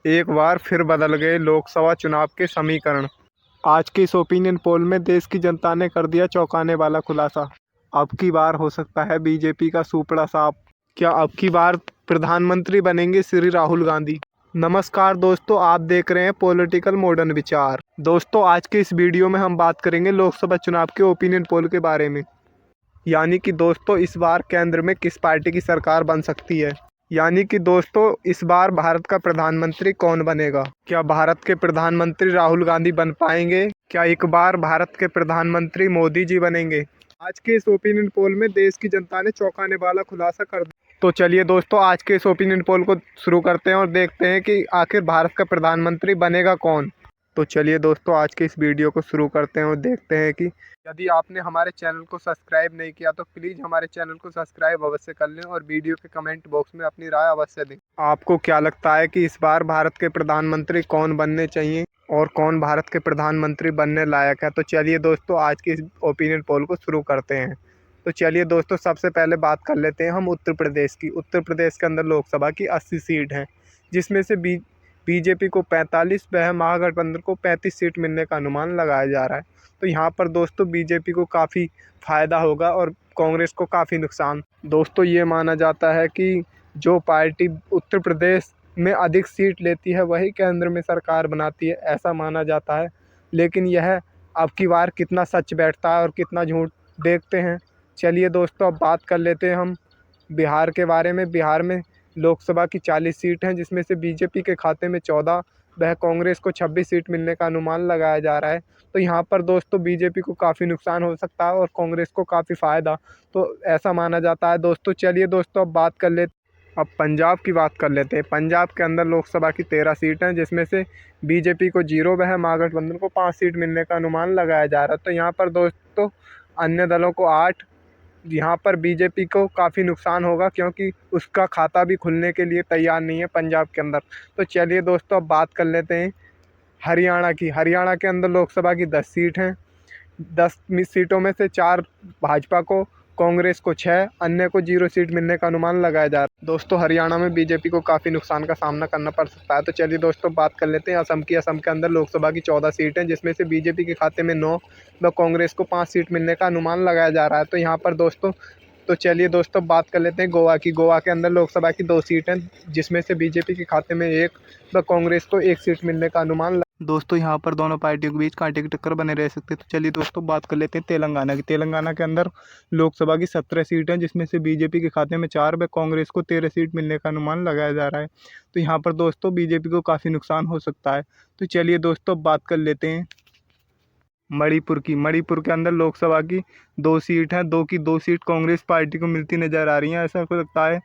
एक बार फिर बदल गए लोकसभा चुनाव के समीकरण। आज के इस ओपिनियन पोल में देश की जनता ने कर दिया चौंकाने वाला खुलासा। अब की बार हो सकता है बीजेपी का सुपड़ा साफ। क्या अब की बार प्रधानमंत्री बनेंगे श्री राहुल गांधी? नमस्कार दोस्तों, आप देख रहे हैं पॉलिटिकल मॉडर्न विचार। दोस्तों, आज के इस वीडियो में हम बात करेंगे लोकसभा चुनाव के ओपिनियन पोल के बारे में। यानी कि दोस्तों, इस बार केंद्र में किस पार्टी की सरकार बन सकती है। यानी कि दोस्तों, इस बार भारत का प्रधानमंत्री कौन बनेगा। क्या भारत के प्रधानमंत्री राहुल गांधी बन पाएंगे? क्या एक बार भारत के प्रधानमंत्री मोदी जी बनेंगे? आज के इस ओपिनियन पोल में देश की जनता ने चौंकाने वाला खुलासा कर दिया। तो चलिए दोस्तों, आज के इस ओपिनियन पोल को शुरू करते हैं और देखते हैं कि आखिर भारत का प्रधानमंत्री बनेगा कौन। तो चलिए दोस्तों, आज के इस वीडियो को शुरू करते हैं और देखते हैं कि यदि आपने हमारे चैनल को सब्सक्राइब नहीं किया तो प्लीज़ हमारे चैनल को सब्सक्राइब अवश्य कर लें और वीडियो के कमेंट बॉक्स में अपनी राय अवश्य दें। आपको क्या लगता है कि इस बार भारत के प्रधानमंत्री कौन बनने चाहिए और कौन भारत के प्रधानमंत्री बनने लायक है? तो चलिए दोस्तों, आज के इस ओपिनियन पोल को शुरू करते हैं। तो चलिए दोस्तों, सबसे पहले बात कर लेते हैं हम उत्तर प्रदेश की। उत्तर प्रदेश के अंदर लोकसभा की 80 सीट हैं, जिसमें से बीजेपी को 45 व महागठबंधन को 35 सीट मिलने का अनुमान लगाया जा रहा है। तो यहाँ पर दोस्तों बीजेपी को काफ़ी फ़ायदा होगा और कांग्रेस को काफ़ी नुकसान। दोस्तों, ये माना जाता है कि जो पार्टी उत्तर प्रदेश में अधिक सीट लेती है वही केंद्र में सरकार बनाती है, ऐसा माना जाता है। लेकिन यह अब की बार कितना सच बैठता है और कितना झूठ, देखते हैं। चलिए दोस्तों, अब बात कर लेते हैं हम बिहार के बारे में। बिहार में लोकसभा की 40 सीट हैं, जिसमें से बीजेपी के खाते में 14 वह कांग्रेस को 26 सीट मिलने का अनुमान लगाया जा रहा है। तो यहाँ पर दोस्तों बीजेपी को काफ़ी नुकसान हो सकता है और कांग्रेस को काफ़ी फ़ायदा, तो ऐसा माना जाता है दोस्तों। चलिए दोस्तों, अब पंजाब की बात कर लेते हैं। पंजाब के अंदर लोकसभा की 13 सीट हैं, जिसमें से बीजेपी को 0 वह महागठबंधन को 5 सीट मिलने का अनुमान लगाया जा रहा है। तो यहाँ पर दोस्तों अन्य दलों को 8, यहाँ पर बीजेपी को काफ़ी नुकसान होगा क्योंकि उसका खाता भी खुलने के लिए तैयार नहीं है पंजाब के अंदर। तो चलिए दोस्तों, अब बात कर लेते हैं हरियाणा की। हरियाणा के अंदर लोकसभा की 10 सीट हैं। 10 सीटों में से 4 भाजपा को, कांग्रेस को 6, अन्य को 0 सीट मिलने का अनुमान लगाया जा रहा है। दोस्तों, हरियाणा में बीजेपी को काफ़ी नुकसान का सामना करना पड़ सकता है। तो चलिए दोस्तों, बात कर लेते हैं असम की। असम के अंदर लोकसभा की 14 सीट हैं, जिसमें से बीजेपी के खाते में 9 व कांग्रेस को 5 सीट मिलने का अनुमान लगाया जा रहा है। तो यहाँ पर दोस्तों, तो चलिए दोस्तों, बात कर लेते हैं गोवा की। गोवा के अंदर लोकसभा की 2 सीट हैं, जिसमें से बीजेपी के खाते में 1 व कांग्रेस को 1 सीट मिलने का अनुमान। दोस्तों, यहाँ पर दोनों पार्टियों के बीच कांटे की टक्कर बने रह सकते हैं। तो चलिए दोस्तों, बात कर लेते हैं तेलंगाना की। तेलंगाना के अंदर लोकसभा की 17 सीट हैं, जिसमें से बीजेपी के खाते में 4 व कांग्रेस को 13 सीट मिलने का अनुमान लगाया जा रहा है। तो यहाँ पर दोस्तों बीजेपी को काफ़ी नुकसान हो सकता है। तो चलिए दोस्तों, बात कर लेते हैं मणिपुर की। मणिपुर के अंदर लोकसभा की 2 सीट हैं, 2 की 2 सीट कांग्रेस पार्टी को मिलती नज़र आ रही हैं। ऐसा हो सकता है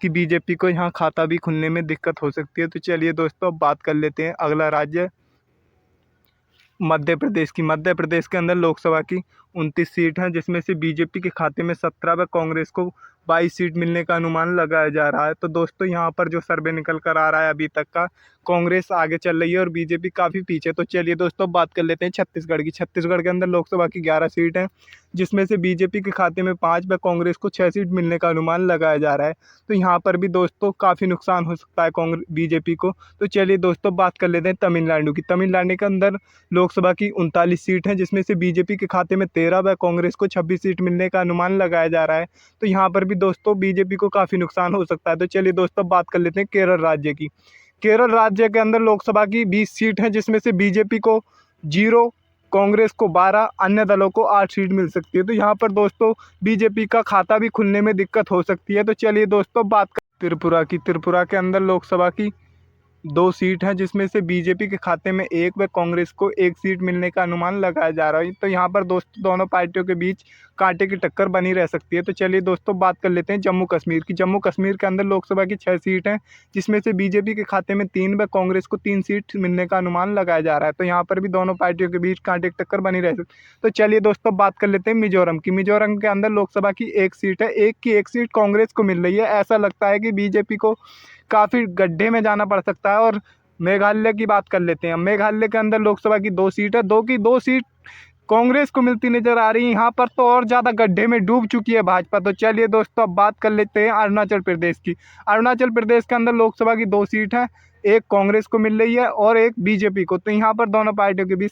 कि बीजेपी को यहाँ खाता भी खुलने में दिक्कत हो सकती है। तो चलिए दोस्तों, अब बात कर लेते हैं अगला राज्य मध्य प्रदेश की। मध्य प्रदेश के अंदर लोकसभा की 29 सीट हैं, जिसमें से बीजेपी के खाते में 17 व कांग्रेस को 22 सीट मिलने का अनुमान लगाया जा रहा है। तो दोस्तों, यहाँ पर जो सर्वे निकल कर आ रहा है अभी तक का, कांग्रेस आगे चल रही है और बीजेपी काफ़ी पीछे। तो चलिए दोस्तों, बात कर लेते हैं छत्तीसगढ़ की। छत्तीसगढ़ के अंदर लोकसभा की 11 सीट हैं, जिसमें से बीजेपी के खाते में 5 व कांग्रेस को 6 सीट मिलने का अनुमान लगाया जा रहा है। तो यहाँ पर भी दोस्तों काफ़ी नुकसान हो सकता है बीजेपी को। तो चलिए दोस्तों, बात कर लेते हैं तमिलनाडु की। तमिलनाडु के अंदर लोकसभा की 39 सीट हैं, जिसमें से बीजेपी के खाते में 13 व कांग्रेस को 26 सीट मिलने का अनुमान लगाया जा रहा है। तो यहाँ पर भी दोस्तों बीजेपी को काफ़ी नुकसान हो सकता है। तो चलिए दोस्तों, बात कर लेते हैं केरल राज्य की। केरल राज्य के अंदर लोकसभा की 20 सीट हैं, जिसमें से बीजेपी को 0, कांग्रेस को 12, अन्य दलों को 8 सीट मिल सकती है। तो यहाँ पर दोस्तों बीजेपी का खाता भी खुलने में दिक्कत हो सकती है। तो चलिए दोस्तों, बात कर त्रिपुरा की। त्रिपुरा के अंदर लोकसभा की 2 सीट हैं, जिसमें से बीजेपी के खाते में 1 व कांग्रेस को 1 सीट मिलने का अनुमान लगाया जा रहा है। तो यहाँ पर दोस्तों दोनों पार्टियों के बीच कांटे की टक्कर बनी रह सकती है। तो चलिए दोस्तों, बात कर लेते हैं जम्मू कश्मीर की। जम्मू कश्मीर के अंदर लोकसभा की 6 सीट हैं, जिसमें से बीजेपी के खाते में 3 व कांग्रेस को 3 सीट मिलने का अनुमान लगाया जा रहा है। तो यहाँ पर भी दोनों पार्टियों के बीच कांटे की टक्कर बनी रह सकती है। तो चलिए दोस्तों, बात कर लेते हैं मिजोरम की। मिजोरम के अंदर लोकसभा की 1 सीट है, 1 की 1 सीट कांग्रेस को मिल रही है। ऐसा लगता है कि बीजेपी को काफ़ी गड्ढे में जाना पड़ सकता है। और मेघालय की बात कर लेते हैं। मेघालय के अंदर लोकसभा की 2 सीट है, 2 की 2 सीट कांग्रेस को मिलती नजर आ रही है। यहाँ पर तो और ज़्यादा गड्ढे में डूब चुकी है भाजपा। तो चलिए दोस्तों, अब बात कर लेते हैं अरुणाचल प्रदेश की। अरुणाचल प्रदेश के अंदर लोकसभा की 2 सीट हैं, एक कांग्रेस को मिल रही है और एक बीजेपी को। तो यहाँ पर दोनों पार्टियों के बीच